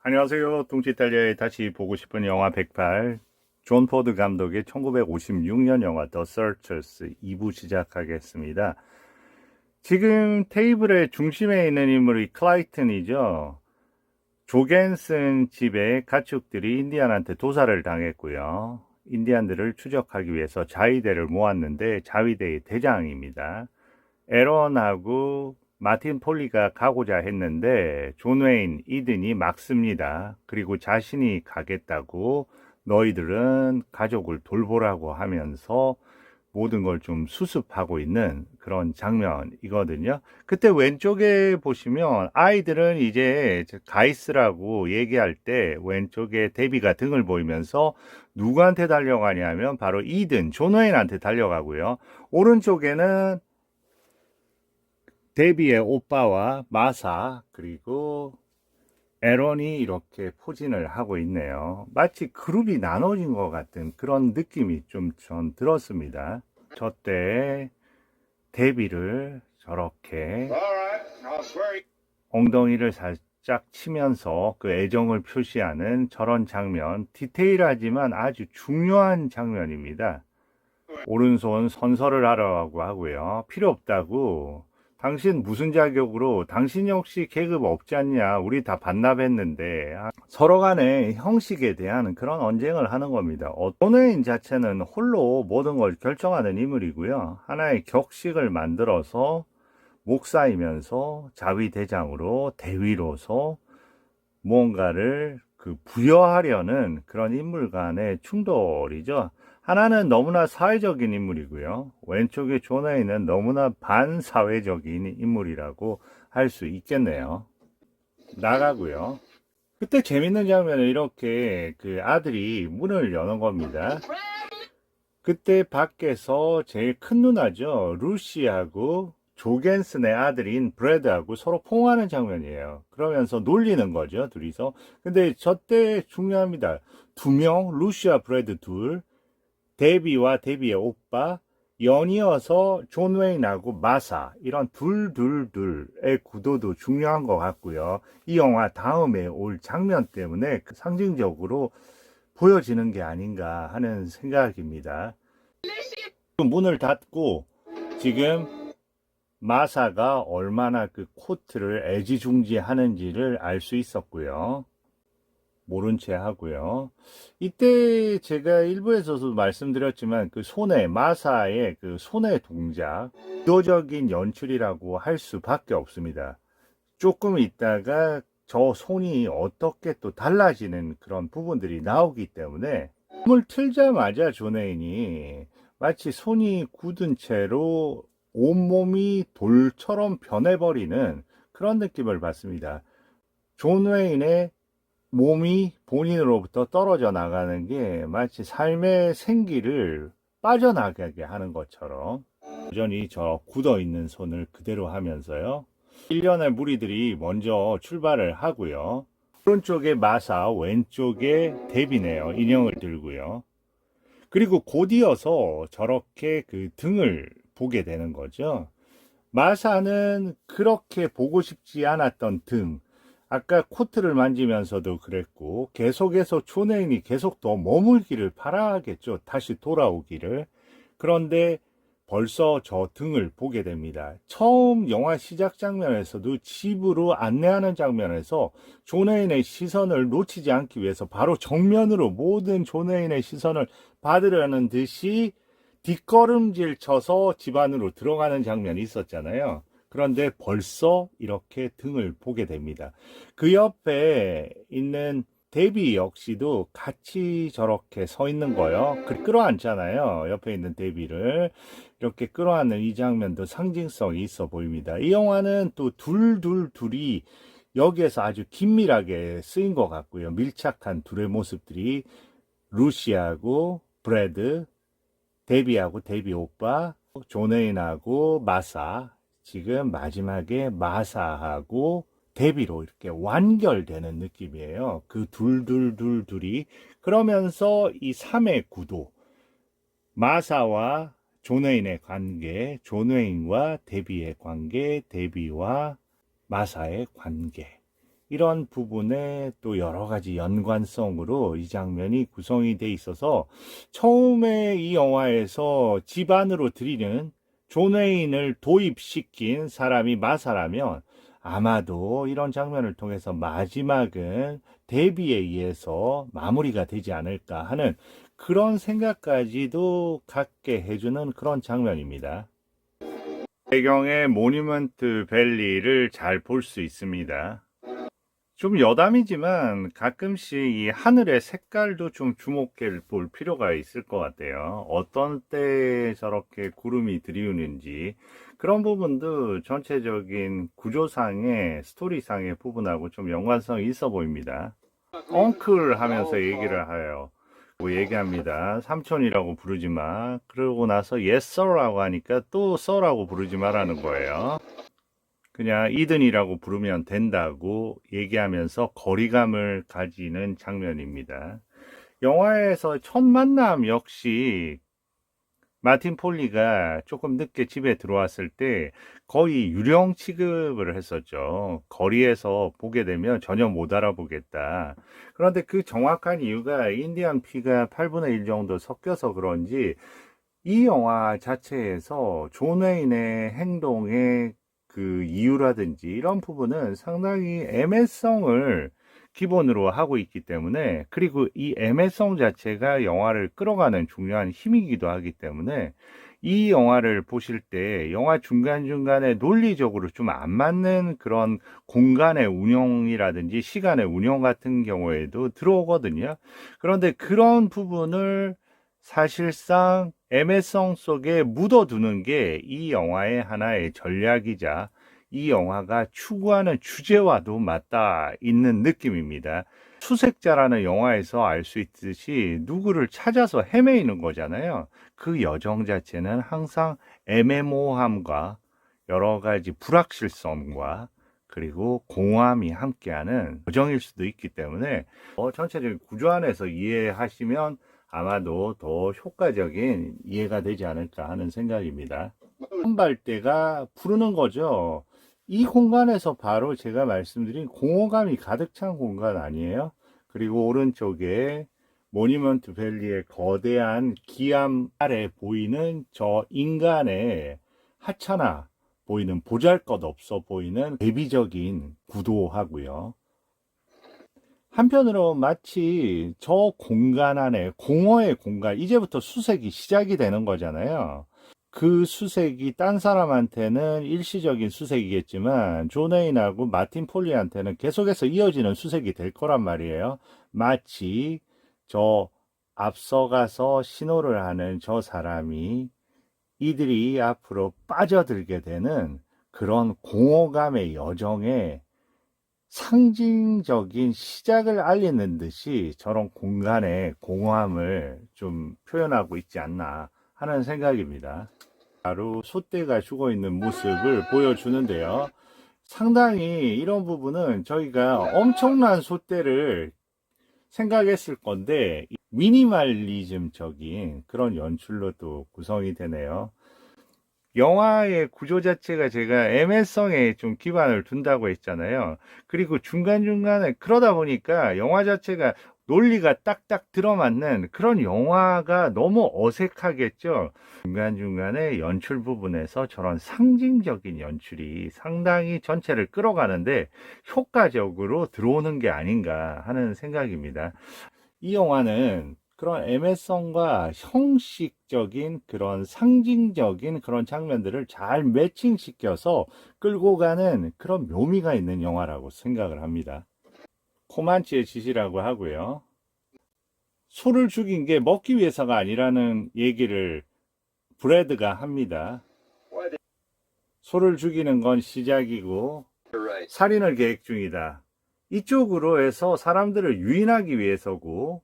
안녕하세요. 둥지이탈리아에 다시 보고 싶은 영화 108. 존 포드 감독의 1956년 영화 더 서처스 2부 시작하겠습니다. 지금 테이블의 중심에 있는 인물이 클라이튼이죠. 조겐슨 집의 가축들이 인디안한테 도살을 당했고요. 인디안들을 추적하기 위해서 자위대를 모았는데 자위대의 대장입니다. 에런하고 마틴 폴리가 가고자 했는데 존 웨인, 이든이 막습니다. 그리고 자신이 가겠다고 너희들은 가족을 돌보라고 하면서 모든 걸 좀 수습하고 있는 그런 장면이거든요. 그때 왼쪽에 보시면 아이들은 이제 가이스라고 얘기할 때 왼쪽에 데비가 등을 보이면서 누구한테 달려가냐면 바로 이든, 존 웨인한테 달려가고요. 오른쪽에는 데비의 오빠와 마사 그리고 에런이 이렇게 포진을 하고 있네요. 마치 그룹이 나눠진 것 같은 그런 느낌이 좀 전 들었습니다. 저 때 데비를 저렇게 엉덩이를 살짝 치면서 그 애정을 표시하는 저런 장면, 디테일하지만 아주 중요한 장면입니다. 오른손 선서를 하라고 하고요. 필요 없다고. 당신 무슨 자격으로, 당신 역시 계급 없지 않냐, 우리 다 반납했는데. 서로 간에 형식에 대한 그런 언쟁을 하는 겁니다. 연예인 자체는 홀로 모든 걸 결정하는 인물이고요. 하나의 격식을 만들어서 목사이면서 자위대장으로 대위로서 무언가를 부여하려는 그런 인물 간의 충돌이죠. 하나는 너무나 사회적인 인물이고요. 왼쪽의 존 웨인은 너무나 반사회적인 인물이라고 할 수 있겠네요. 나가고요. 그때 재밌는 장면은 이렇게 그 아들이 문을 여는 겁니다. 그때 밖에서 제일 큰 누나죠. 루시하고 조겐슨의 아들인 브래드하고 서로 통화하는 장면이에요. 그러면서 놀리는 거죠, 둘이서. 근데 저때 중요합니다. 두 명, 루시와 브래드 둘, 데비와 데비의 오빠, 연이어서 존 웨인하고 마사, 이런 둘의 구도도 중요한 것 같고요. 이 영화 다음에 올 장면 때문에 상징적으로 보여지는 게 아닌가 하는 생각입니다. 문을 닫고 지금 마사가 얼마나 그 코트를 애지중지하는지를 알 수 있었고요. 모른 채 하고요. 이때 제가 일부에서도 말씀드렸지만 그 마사의 그 손의 동작, 의도적인 연출이라고 할 수밖에 없습니다. 조금 있다가 저 손이 어떻게 또 달라지는 그런 부분들이 나오기 때문에 문을 틀자마자 존 웨인이 마치 손이 굳은 채로 온몸이 돌처럼 변해버리는 그런 느낌을 받습니다. 존 웨인의 몸이 본인으로부터 떨어져 나가는 게 마치 삶의 생기를 빠져나가게 하는 것처럼 여전히 저 굳어 있는 손을 그대로 하면서요. 일련의 무리들이 먼저 출발을 하고요. 오른쪽에 마사, 왼쪽에 데비네요. 인형을 들고요. 그리고 곧이어서 저렇게 그 등을 보게 되는 거죠. 마사는 그렇게 보고 싶지 않았던 등, 아까 코트를 만지면서도 그랬고 계속해서 존웨인이 계속 더 머물기를 바라겠죠. 다시 돌아오기를. 그런데 벌써 저 등을 보게 됩니다. 처음 영화 시작 장면에서도 집으로 안내하는 장면에서 존웨인의 시선을 놓치지 않기 위해서 바로 정면으로 모든 존웨인의 시선을 받으려는 듯이 뒷걸음질 쳐서 집 안으로 들어가는 장면이 있었잖아요. 그런데 벌써 이렇게 등을 보게 됩니다. 그 옆에 있는 데비 역시도 같이 저렇게 서 있는 거요. 끌어안잖아요. 옆에 있는 데비를. 이렇게 끌어안는 이 장면도 상징성이 있어 보입니다. 이 영화는 또 둘이 여기에서 아주 긴밀하게 쓰인 것 같고요. 밀착한 둘의 모습들이 루시하고 브래드, 데비하고 데비 오빠, 존 웨인하고 마사, 지금 마지막에 마사하고 데비로 이렇게 완결되는 느낌이에요. 그 둘이. 그러면서 이 3의 구도, 마사와 존 웨인의 관계, 존 웨인과 데비의 관계, 데비와 마사의 관계. 이런 부분에 또 여러 가지 연관성으로 이 장면이 구성이 돼 있어서 처음에 이 영화에서 집안으로 들이는 존 웨인을 도입시킨 사람이 마사라면 아마도 이런 장면을 통해서 마지막은 데비에 의해서 마무리가 되지 않을까 하는 그런 생각까지도 갖게 해주는 그런 장면입니다. 배경의 모니먼트 밸리를 잘 볼 수 있습니다. 좀 여담이지만 가끔씩 이 하늘의 색깔도 좀 주목해 볼 필요가 있을 것 같아요. 어떤 때 저렇게 구름이 드리우는지 그런 부분도 전체적인 구조상의 스토리상의 부분하고 좀 연관성이 있어 보입니다. 엉클 하면서 얘기를 해요. 뭐 얘기합니다. 삼촌이라고 부르지 마. 그러고 나서 yes sir라고 하니까 또 sir라고 부르지 마라는 거예요. 그냥 이든이라고 부르면 된다고 얘기하면서 거리감을 가지는 장면입니다. 영화에서 첫 만남 역시 마틴 폴리가 조금 늦게 집에 들어왔을 때 거의 유령 취급을 했었죠. 거리에서 보게 되면 전혀 못 알아보겠다. 그런데 그 정확한 이유가 인디안 피가 8분의 1 정도 섞여서 그런지 이 영화 자체에서 존 웨인의 행동의 그 이유라든지 이런 부분은 상당히 애매성을 기본으로 하고 있기 때문에, 그리고 이 애매성 자체가 영화를 끌어가는 중요한 힘이기도 하기 때문에 이 영화를 보실 때 영화 중간중간에 논리적으로 좀 안 맞는 그런 공간의 운영이라든지 시간의 운영 같은 경우에도 들어오거든요. 그런데 그런 부분을 사실상 애매성 속에 묻어두는 게 이 영화의 하나의 전략이자 이 영화가 추구하는 주제와도 맞닿아 있는 느낌입니다. 수색자라는 영화에서 알 수 있듯이 누구를 찾아서 헤매이는 거잖아요. 그 여정 자체는 항상 애매모호함과 여러 가지 불확실성과 그리고 공허함이 함께하는 여정일 수도 있기 때문에 전체적인 구조 안에서 이해하시면 아마도 더 효과적인 이해가 되지 않을까 하는 생각입니다. 선발대가 부르는 거죠. 이 공간에서 바로 제가 말씀드린 공허감이 가득 찬 공간 아니에요? 그리고 오른쪽에 모니먼트 밸리의 거대한 기암 아래 보이는 저 인간의 하찮아 보이는, 보잘것없어 보이는 대비적인 구도하고요. 한편으로 마치 저 공간 안에 공허의 공간, 이제부터 수색이 시작이 되는 거잖아요. 그 수색이 딴 사람한테는 일시적인 수색이겠지만 존 웨인하고 마틴 폴리한테는 계속해서 이어지는 수색이 될 거란 말이에요. 마치 저 앞서가서 신호를 하는 저 사람이 이들이 앞으로 빠져들게 되는 그런 공허감의 여정에 상징적인 시작을 알리는 듯이 저런 공간의 공허함을 좀 표현하고 있지 않나 하는 생각입니다. 바로 솥대가 죽어 있는 모습을 보여주는데요. 상당히 이런 부분은 저희가 엄청난 솥대를 생각했을 건데 미니멀리즘적인 그런 연출로 또 구성이 되네요. 영화의 구조 자체가 제가 애매성에 좀 기반을 둔다고 했잖아요. 그리고 중간중간에 그러다 보니까 영화 자체가 논리가 딱딱 들어맞는 그런 영화가 너무 어색하겠죠. 중간중간에 연출 부분에서 저런 상징적인 연출이 상당히 전체를 끌어가는데 효과적으로 들어오는 게 아닌가 하는 생각입니다. 이 영화는 그런 애매성과 형식적인 그런 상징적인 그런 장면들을 잘 매칭시켜서 끌고 가는 그런 묘미가 있는 영화라고 생각을 합니다. 코만치의 짓이라고 하고요. 소를 죽인 게 먹기 위해서가 아니라는 얘기를 브래드가 합니다. 소를 죽이는 건 시작이고 살인을 계획 중이다. 이쪽으로 해서 사람들을 유인하기 위해서고,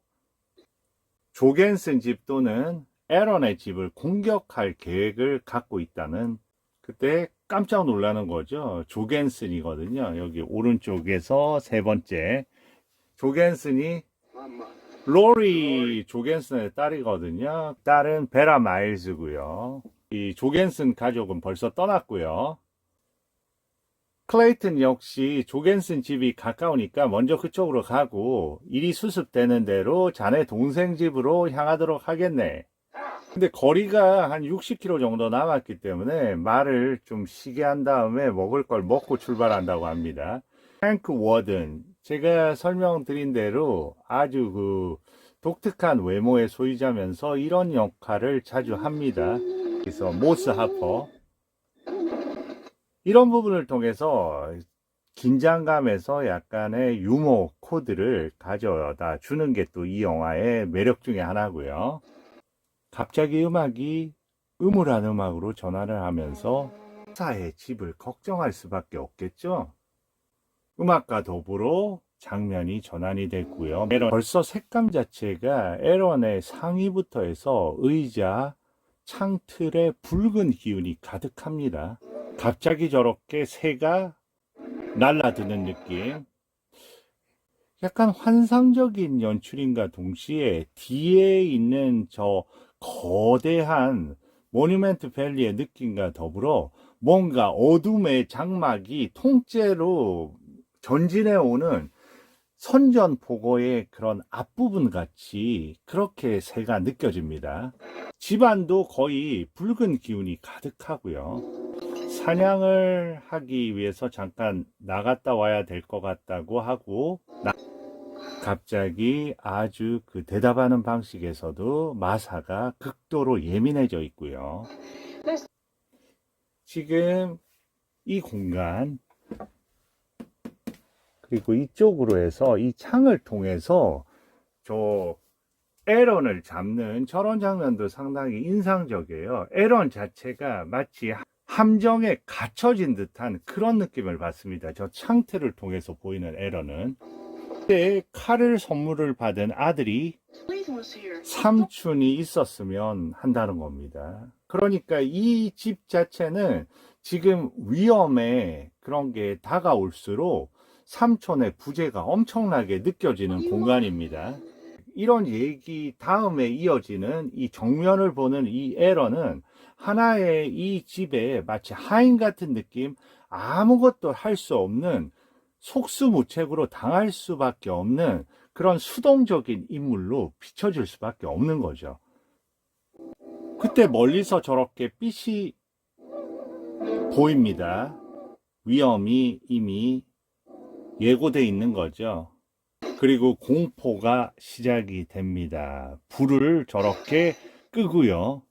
조겐슨 집 또는 에런의 집을 공격할 계획을 갖고 있다는, 그때 깜짝 놀라는 거죠. 조겐슨이거든요. 여기 오른쪽에서 세 번째 조겐슨이 로리 조겐슨의 딸이거든요. 딸은 베라 마일즈고요. 이 조겐슨 가족은 벌써 떠났고요. 클레이튼 역시 조겐슨 집이 가까우니까 먼저 그쪽으로 가고 일이 수습되는 대로 자네 동생 집으로 향하도록 하겠네. 근데 거리가 한 60km 정도 남았기 때문에 말을 좀 쉬게 한 다음에 먹을 걸 먹고 출발한다고 합니다. 프랭크 워든, 제가 설명드린 대로 아주 그 독특한 외모의 소유자면서 이런 역할을 자주 합니다. 그래서 모스 하퍼, 이런 부분을 통해서 긴장감에서 약간의 유머 코드를 가져다 주는 게 또 이 영화의 매력 중에 하나고요. 갑자기 음악이 음울한 음악으로 전환을 하면서 사의 집을 걱정할 수밖에 없겠죠. 음악과 더불어 장면이 전환이 됐고요. 벌써 색감 자체가 에런의 상의부터 해서 의자, 창틀에 붉은 기운이 가득합니다. 갑자기 저렇게 새가 날아드는 느낌, 약간 환상적인 연출인가 동시에 뒤에 있는 저 거대한 모뉴멘트 밸리의 느낌과 더불어 뭔가 어둠의 장막이 통째로 전진해 오는 선전포고의 그런 앞부분 같이 그렇게 새가 느껴집니다. 집안도 거의 붉은 기운이 가득하고요. 사냥을 하기 위해서 잠깐 나갔다 와야 될 것 같다고 하고 갑자기 아주 그 대답하는 방식에서도 마사가 극도로 예민해져 있고요. 지금 이 공간 그리고 이쪽으로 해서 이 창을 통해서 저 에런을 잡는 저런 장면도 상당히 인상적이에요. 에런 자체가 마치 함정에 갇혀진 듯한 그런 느낌을 받습니다. 저 창틀을 통해서 보이는 에런은. 그때 칼을 선물을 받은 아들이 삼촌이 있었으면 한다는 겁니다. 그러니까 이 집 자체는 지금 위험에 그런 게 다가올수록 삼촌의 부재가 엄청나게 느껴지는 공간입니다. 이런 얘기 다음에 이어지는 이 정면을 보는 이 에런은 하나의 이 집에 마치 하인 같은 느낌, 아무것도 할 수 없는 속수무책으로 당할 수밖에 없는 그런 수동적인 인물로 비춰질 수밖에 없는 거죠. 그때 멀리서 저렇게 빛이 보입니다. 위험이 이미 예고돼 있는 거죠. 그리고 공포가 시작이 됩니다. 불을 저렇게 끄고요.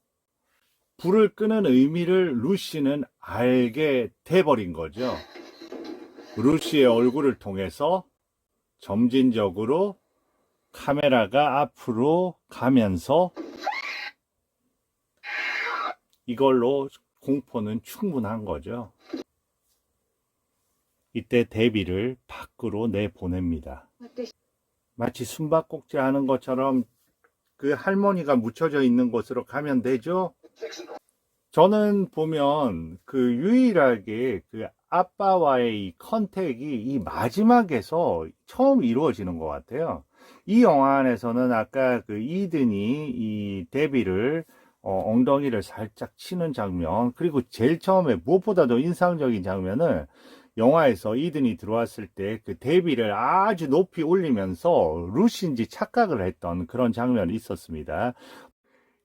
불을 끄는 의미를 루시는 알게 돼버린 거죠. 루시의 얼굴을 통해서 점진적으로 카메라가 앞으로 가면서 이걸로 공포는 충분한 거죠. 이때 데비를 밖으로 내보냅니다. 마치 숨바꼭질 하는 것처럼 그 할머니가 묻혀져 있는 곳으로 가면 되죠. 저는 보면 그 유일하게 그 아빠와의 이 컨택이 이 마지막에서 처음 이루어지는 것 같아요. 이 영화 안에서는 아까 그 이든이 이 데비를 엉덩이를 살짝 치는 장면, 그리고 제일 처음에 무엇보다도 인상적인 장면은 영화에서 이든이 들어왔을 때 그 데비를 아주 높이 올리면서 루시인지 착각을 했던 그런 장면이 있었습니다.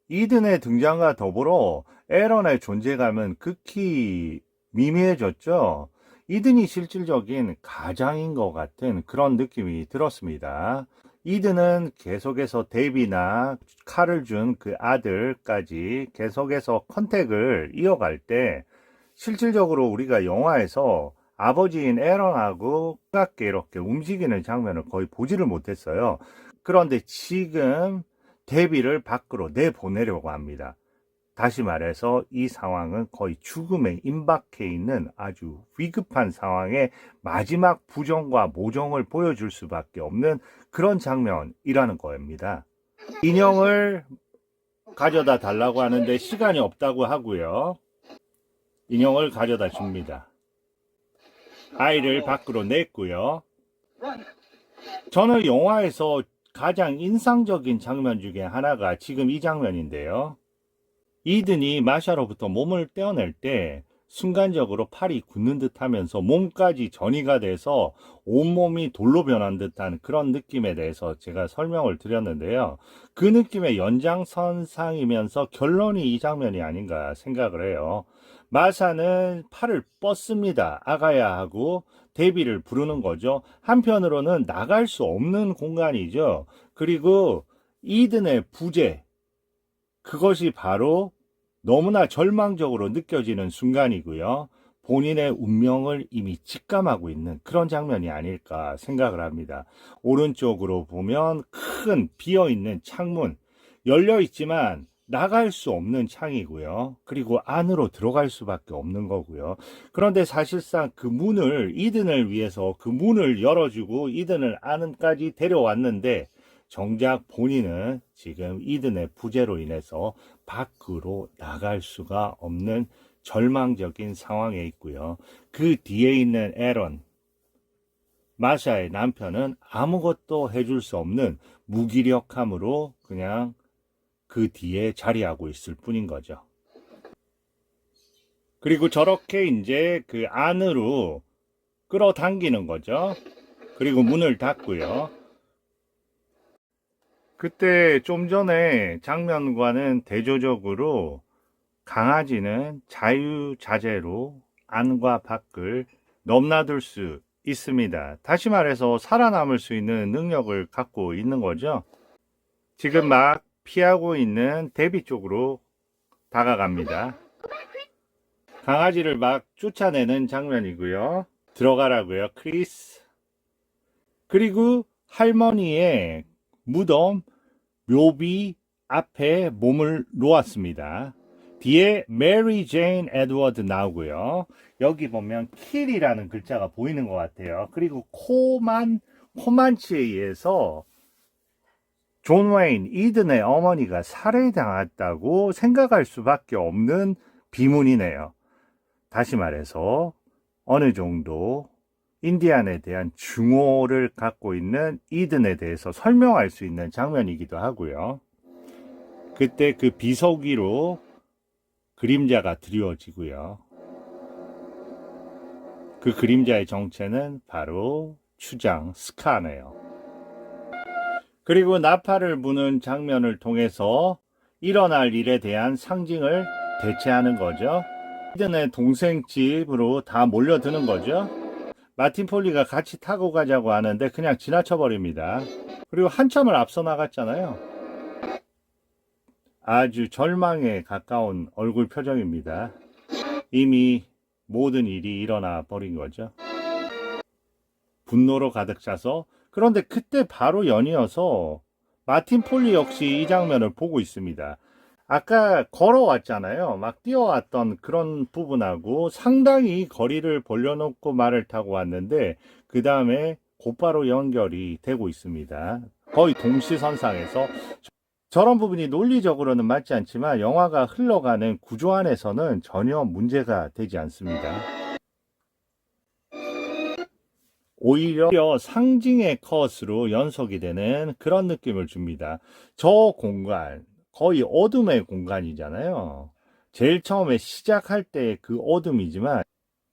이든의 등장과 더불어 에런의 존재감은 극히 미미해졌죠. 이든이 실질적인 가장인 것 같은 그런 느낌이 들었습니다. 이든은 계속해서 데비나 칼을 준 그 아들까지 계속해서 컨택을 이어갈 때 실질적으로 우리가 영화에서 아버지인 에런하고 가깝게 이렇게 움직이는 장면을 거의 보지를 못했어요. 그런데 지금 데비를 밖으로 내보내려고 합니다. 다시 말해서 이 상황은 거의 죽음에 임박해 있는 아주 위급한 상황에 마지막 부정과 모정을 보여줄 수밖에 없는 그런 장면이라는 겁니다. 인형을 가져다 달라고 하는데 시간이 없다고 하고요. 인형을 가져다 줍니다. 아이를 밖으로 냈고요. 저는 영화에서 가장 인상적인 장면 중에 하나가 지금 이 장면인데요. 이든이 마샤로부터 몸을 떼어낼 때 순간적으로 팔이 굳는 듯 하면서 몸까지 전이가 돼서 온몸이 돌로 변한 듯한 그런 느낌에 대해서 제가 설명을 드렸는데요. 그 느낌의 연장선상이면서 결론이 이 장면이 아닌가 생각을 해요. 마샤는 팔을 뻗습니다. 아가야 하고 데뷔를 부르는 거죠. 한편으로는 나갈 수 없는 공간이죠. 그리고 이든의 부재, 그것이 바로 너무나 절망적으로 느껴지는 순간이고요. 본인의 운명을 이미 직감하고 있는 그런 장면이 아닐까 생각을 합니다. 오른쪽으로 보면 큰 비어있는 창문, 열려있지만 나갈 수 없는 창이고요. 그리고 안으로 들어갈 수밖에 없는 거고요. 그런데 사실상 그 문을, 이든을 위해서 그 문을 열어주고 이든을 안까지 데려왔는데 정작 본인은 지금 이든의 부재로 인해서 밖으로 나갈 수가 없는 절망적인 상황에 있고요. 그 뒤에 있는 에런, 마샤의 남편은 아무것도 해줄 수 없는 무기력함으로 그냥 그 뒤에 자리하고 있을 뿐인 거죠. 그리고 저렇게 이제 그 안으로 끌어당기는 거죠. 그리고 문을 닫고요. 그때 좀 전에 장면과는 대조적으로 강아지는 자유자재로 안과 밖을 넘나들 수 있습니다. 다시 말해서 살아남을 수 있는 능력을 갖고 있는 거죠. 지금 막 피하고 있는 데비 쪽으로 다가갑니다. 강아지를 막 쫓아내는 장면이고요. 들어가라고요, 크리스. 그리고 할머니의 무덤 묘비 앞에 몸을 놓았습니다. 뒤에 메리 제인 에드워드 나오고요. 여기 보면 킬이라는 글자가 보이는 것 같아요. 그리고 코만치에 의해서 존 웨인, 이든의 어머니가 살해당했다고 생각할 수밖에 없는 비문이네요. 다시 말해서 어느 정도 인디안에 대한 증오를 갖고 있는 이든에 대해서 설명할 수 있는 장면이기도 하고요. 그때 그 비석위로 그림자가 드리워지고요. 그 그림자의 정체는 바로 추장 스카네요. 그리고 나팔을 부는 장면을 통해서 일어날 일에 대한 상징을 대체하는 거죠. 이든의 동생 집으로 다 몰려드는 거죠. 마틴 폴리가 같이 타고 가자고 하는데 그냥 지나쳐 버립니다. 그리고 한참을 앞서 나갔잖아요. 아주 절망에 가까운 얼굴 표정입니다. 이미 모든 일이 일어나 버린 거죠. 분노로 가득 차서. 그런데 그때 바로 연이어서 마틴 폴리 역시 이 장면을 보고 있습니다. 아까 걸어왔잖아요. 막 뛰어왔던 그런 부분하고 상당히 거리를 벌려놓고 말을 타고 왔는데 그 다음에 곧바로 연결이 되고 있습니다. 거의 동시선상에서. 저런 부분이 논리적으로는 맞지 않지만 영화가 흘러가는 구조 안에서는 전혀 문제가 되지 않습니다. 오히려 상징의 컷으로 연속이 되는 그런 느낌을 줍니다. 저 공간, 거의 어둠의 공간이잖아요. 제일 처음에 시작할 때 그 어둠이지만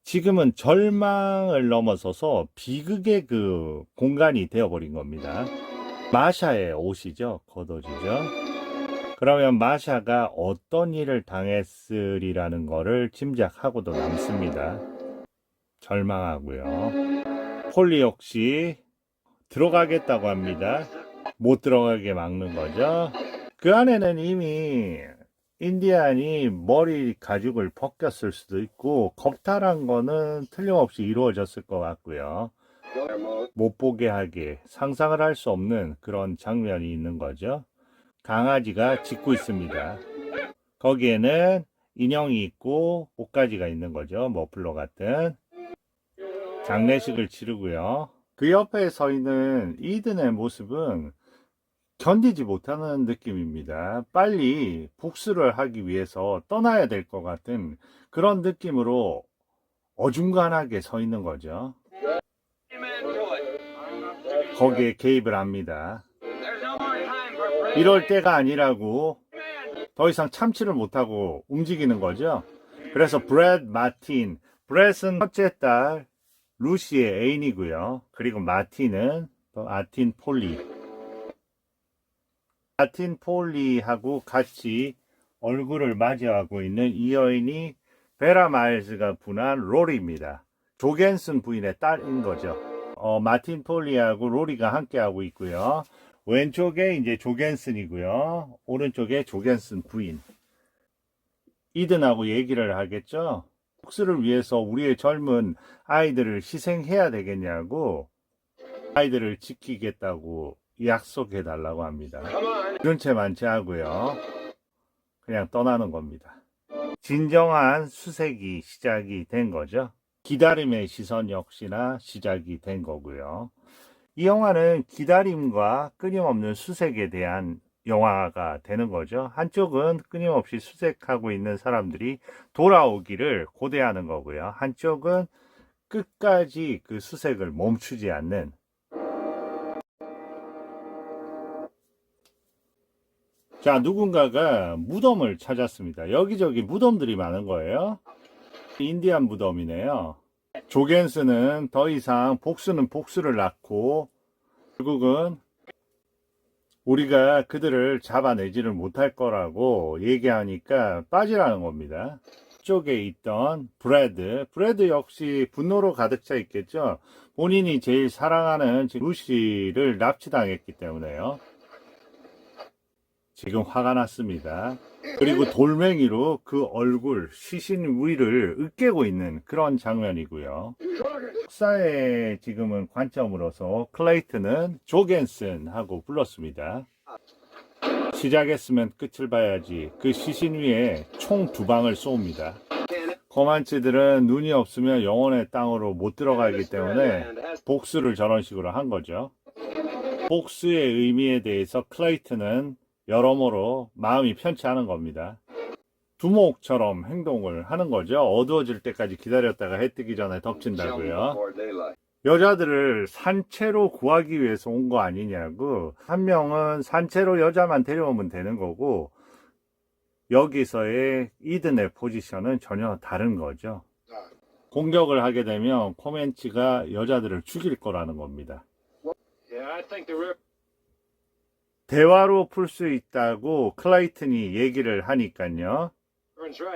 지금은 절망을 넘어서서 비극의 그 공간이 되어버린 겁니다. 마샤의 옷이죠. 걷어지죠. 그러면 마샤가 어떤 일을 당했으리라는 거를 짐작하고도 남습니다. 절망하고요. 폴리 역시 들어가겠다고 합니다. 못 들어가게 막는 거죠. 그 안에는 이미 인디안이 머리 가죽을 벗겼을 수도 있고 겁탈한 거는 틀림없이 이루어졌을 것 같고요. 못 보게 하게 상상을 할 수 없는 그런 장면이 있는 거죠. 강아지가 짖고 있습니다. 거기에는 인형이 있고 옷가지가 있는 거죠. 머플러 같은. 장례식을 치르고요. 그 옆에 서 있는 이든의 모습은 견디지 못하는 느낌입니다. 빨리 복수를 하기 위해서 떠나야 될 것 같은 그런 느낌으로 어중간하게 서 있는 거죠. 거기에 개입을 합니다. 이럴 때가 아니라고 더 이상 참지를 못하고 움직이는 거죠. 그래서 브렛 마틴, 브렛은 첫째 딸 루시의 애인이고요. 그리고 마틴은 마틴 폴리. 마틴 폴리하고 같이 얼굴을 맞이하고 있는 이 여인이 베라 마일즈가 분한 로리입니다. 조겐슨 부인의 딸인 거죠. 마틴 폴리하고 로리가 함께하고 있고요. 왼쪽에 이제 조겐슨이고요. 오른쪽에 조겐슨 부인. 이든하고 얘기를 하겠죠. 복수를 위해서 우리의 젊은 아이들을 희생해야 되겠냐고 아이들을 지키겠다고 약속해 달라고 합니다. 그런 채 많지 하고요. 그냥 떠나는 겁니다. 진정한 수색이 시작이 된 거죠. 기다림의 시선 역시나 시작이 된 거고요. 이 영화는 기다림과 끊임없는 수색에 대한 영화가 되는 거죠. 한쪽은 끊임없이 수색하고 있는 사람들이 돌아오기를 고대하는 거고요. 한쪽은 끝까지 그 수색을 멈추지 않는. 자, 누군가가 무덤을 찾았습니다. 여기저기 무덤들이 많은 거예요. 인디안 무덤이네요. 조겐스는 더 이상 복수는 복수를 낳고 결국은 우리가 그들을 잡아내지를 못할 거라고 얘기하니까 빠지라는 겁니다. 쪽에 있던 브래드 역시 분노로 가득 차 있겠죠. 본인이 제일 사랑하는 루시를 납치당했기 때문에요. 지금 화가 났습니다. 그리고 돌멩이로 그 얼굴, 시신 위를 으깨고 있는 그런 장면이고요. 역사의 지금은 관점으로서 클레이튼은 조겐슨하고 불렀습니다. 시작했으면 끝을 봐야지. 그 시신 위에 총 2방을 쏘입니다. 거만치들은 눈이 없으면 영혼의 땅으로 못 들어가기 때문에 복수를 저런 식으로 한 거죠. 복수의 의미에 대해서 클레이튼은 여러모로 마음이 편치 않은 겁니다. 두목처럼 행동을 하는 거죠. 어두워질 때까지 기다렸다가 해 뜨기 전에 덮친다고요. 여자들을 산채로 구하기 위해서 온 거 아니냐고. 한 명은 산채로 여자만 데려오면 되는 거고 여기서의 이든의 포지션은 전혀 다른 거죠. 공격을 하게 되면 코맨치가 여자들을 죽일 거라는 겁니다. 대화로 풀 수 있다고 클라이튼이 얘기를 하니까요.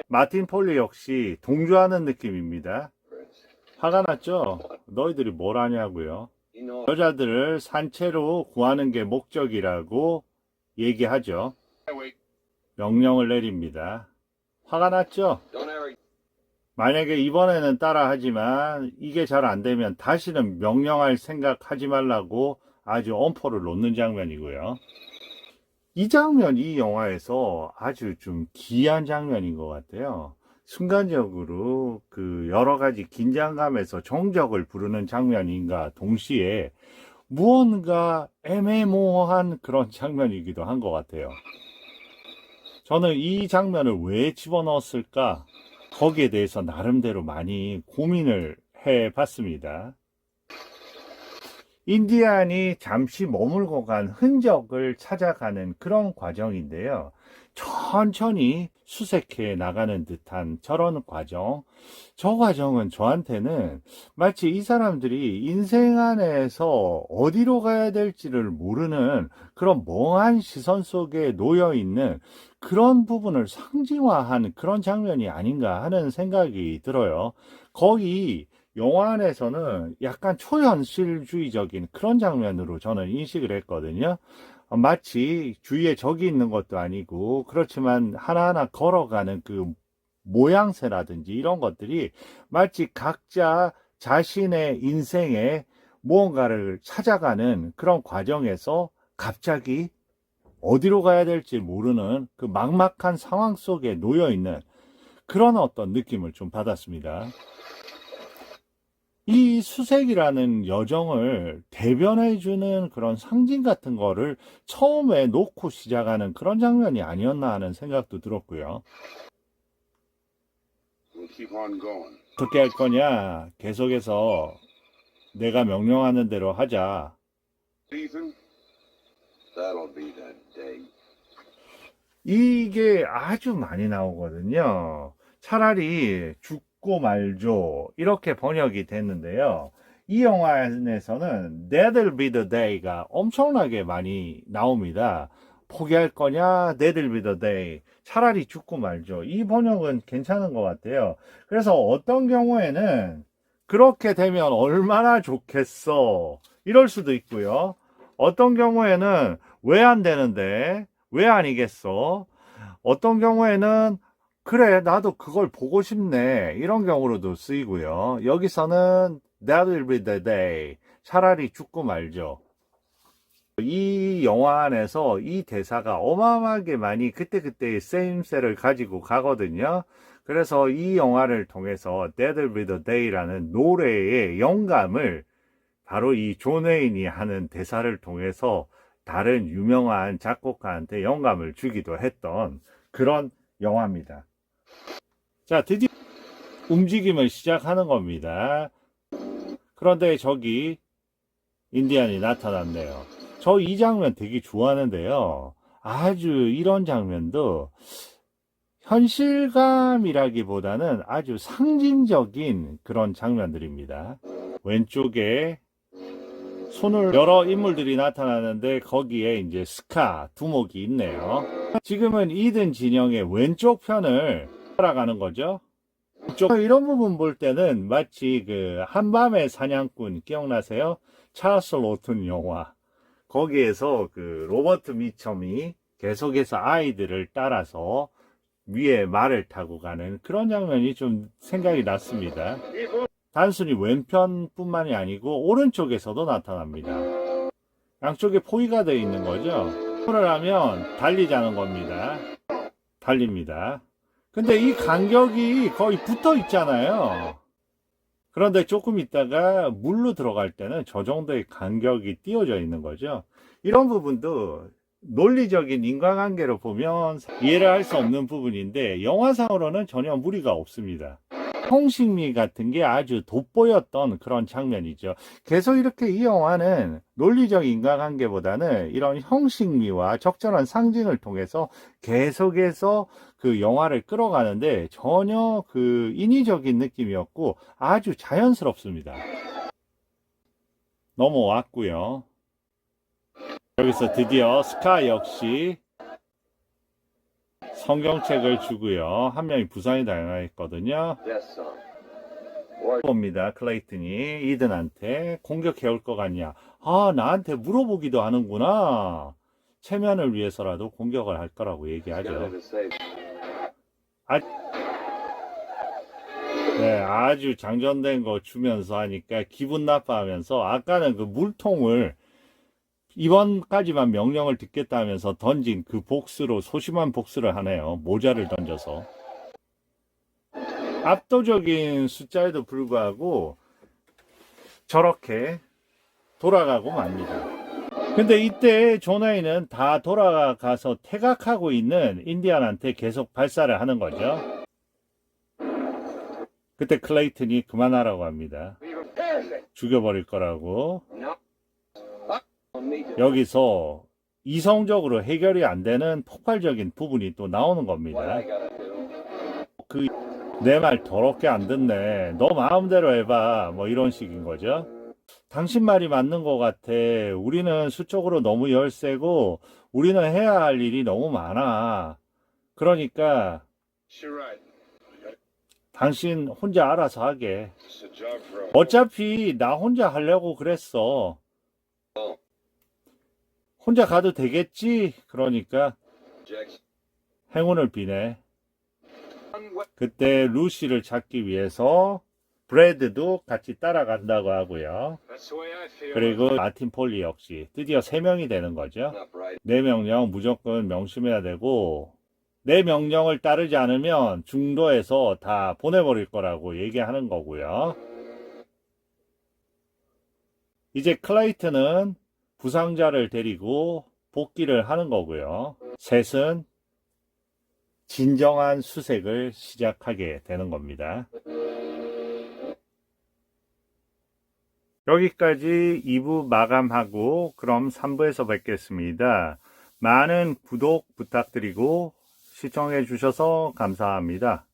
마틴 폴리 역시 동조하는 느낌입니다. 화가 났죠? 너희들이 뭘 하냐고요. 여자들을 산채로 구하는 게 목적이라고 얘기하죠. 명령을 내립니다. 화가 났죠? 만약에 이번에는 따라하지만 이게 잘 안되면 다시는 명령할 생각하지 말라고 아주 엄포를 놓는 장면이고요. 이 장면, 이 영화에서 아주 좀 기이한 장면인 것 같아요. 순간적으로 그 여러 가지 긴장감에서 정적을 부르는 장면인가 동시에 무언가 애매모호한 그런 장면이기도 한 것 같아요. 저는 이 장면을 왜 집어넣었을까? 거기에 대해서 나름대로 많이 고민을 해봤습니다. 인디안이 잠시 머물고 간 흔적을 찾아가는 그런 과정인데요. 천천히 수색해 나가는 듯한 저런 과정. 저 과정은 저한테는 마치 이 사람들이 인생 안에서 어디로 가야 될지를 모르는 그런 멍한 시선 속에 놓여 있는 그런 부분을 상징화한 그런 장면이 아닌가 하는 생각이 들어요. 거의 영화 안에서는 약간 초현실주의적인 그런 장면으로 저는 인식을 했거든요. 마치 주위에 적이 있는 것도 아니고 그렇지만 하나하나 걸어가는 그 모양새라든지 이런 것들이 마치 각자 자신의 인생에 무언가를 찾아가는 그런 과정에서 갑자기 어디로 가야 될지 모르는 그 막막한 상황 속에 놓여 있는 그런 어떤 느낌을 좀 받았습니다. 이 수색이라는 여정을 대변해주는 그런 상징 같은 거를 처음에 놓고 시작하는 그런 장면이 아니었나 하는 생각도 들었고요. 어떻게 할 거냐? 계속해서 내가 명령하는 대로 하자. 이게 아주 많이 나오거든요. 차라리 죽고 말죠. 이렇게 번역이 됐는데요. 이 영화 안에서는 That'll be the day가 엄청나게 많이 나옵니다. 포기할 거냐? That'll be the day. 차라리 죽고 말죠. 이 번역은 괜찮은 것 같아요. 그래서 어떤 경우에는 그렇게 되면 얼마나 좋겠어. 이럴 수도 있고요. 어떤 경우에는 왜 안 되는데? 왜 아니겠어? 어떤 경우에는 그래, 나도 그걸 보고 싶네. 이런 경우로도 쓰이고요. 여기서는 That will be the day. 차라리 죽고 말죠. 이 영화 안에서 이 대사가 어마어마하게 많이 그때그때의 쓰임새를 가지고 가거든요. 그래서 이 영화를 통해서 That will be the day라는 노래의 영감을 바로 이 존 웨인이 하는 대사를 통해서 다른 유명한 작곡가한테 영감을 주기도 했던 그런 영화입니다. 자, 드디어 움직임을 시작하는 겁니다. 그런데 저기 인디안이 나타났네요. 저 이 장면 되게 좋아하는데요. 아주 이런 장면도 현실감이라기보다는 아주 상징적인 그런 장면들입니다. 왼쪽에 손을 여러 인물들이 나타나는데 거기에 이제 스카 두목이 있네요. 지금은 이든 진영의 왼쪽 편을 따라가는 거죠. 이런 부분 볼 때는 마치 그 한밤의 사냥꾼 기억나세요? 찰스 로튼 영화. 거기에서 그 로버트 미첨이 계속해서 아이들을 따라서 위에 말을 타고 가는 그런 장면이 좀 생각이 났습니다. 단순히 왼편뿐만이 아니고 오른쪽에서도 나타납니다. 양쪽에 포위가 되어 있는 거죠. 손을 하면 달리자는 겁니다. 달립니다. 근데 이 간격이 거의 붙어 있잖아요. 그런데 조금 있다가 물로 들어갈 때는 저 정도의 간격이 띄어져 있는 거죠. 이런 부분도 논리적인 인과관계로 보면 이해를 할 수 없는 부분인데 영화상으로는 전혀 무리가 없습니다. 형식미 같은 게 아주 돋보였던 그런 장면이죠. 계속 이렇게 이 영화는 논리적 인과관계보다는 이런 형식미와 적절한 상징을 통해서 계속해서 그 영화를 끌어가는데 전혀 그 인위적인 느낌이었고 아주 자연스럽습니다. 넘어왔고요. 여기서 드디어 스카 역시 성경책을 주고요. 한 명이 부상이 당했거든요. 봅니다. 클레이튼이 이든한테 공격해올 것 같냐. 아, 나한테 물어보기도 하는구나. 체면을 위해서라도 공격을 할 거라고 얘기하죠. 네, 아주 장전된 거 주면서 하니까 기분 나빠하면서 아까는 그 물통을 이번까지만 명령을 듣겠다 하면서 던진 그 복수로 소심한 복수를 하네요. 모자를 던져서. 압도적인 숫자에도 불구하고 저렇게 돌아가고 맙니다. 근데 이때 존 웨인은 다 돌아가서 태각하고 있는 인디안한테 계속 발사를 하는 거죠. 그때 클레이튼이 그만하라고 합니다. 죽여버릴 거라고. 여기서 이성적으로 해결이 안 되는 폭발적인 부분이 또 나오는 겁니다. 내 말 더럽게 안 듣네. 너 마음대로 해봐. 뭐 이런 식인 거죠. 당신 말이 맞는 것 같아. 우리는 수적으로 너무 열세고 우리는 해야 할 일이 너무 많아. 그러니까 당신 혼자 알아서 하게. 어차피 나 혼자 하려고 그랬어. 혼자 가도 되겠지? 그러니까 행운을 비네. 그때 루시를 찾기 위해서 브래드도 같이 따라간다고 하고요. 그리고 마틴 폴리 역시 드디어 3명이 되는 거죠. 내 명령 무조건 명심해야 되고 내 명령을 따르지 않으면 중도에서 다 보내버릴 거라고 얘기하는 거고요. 이제 클레이튼은 부상자를 데리고 복귀를 하는 거고요. 셋은 진정한 수색을 시작하게 되는 겁니다. 여기까지 2부 마감하고 그럼 3부에서 뵙겠습니다. 많은 구독 부탁드리고 시청해 주셔서 감사합니다.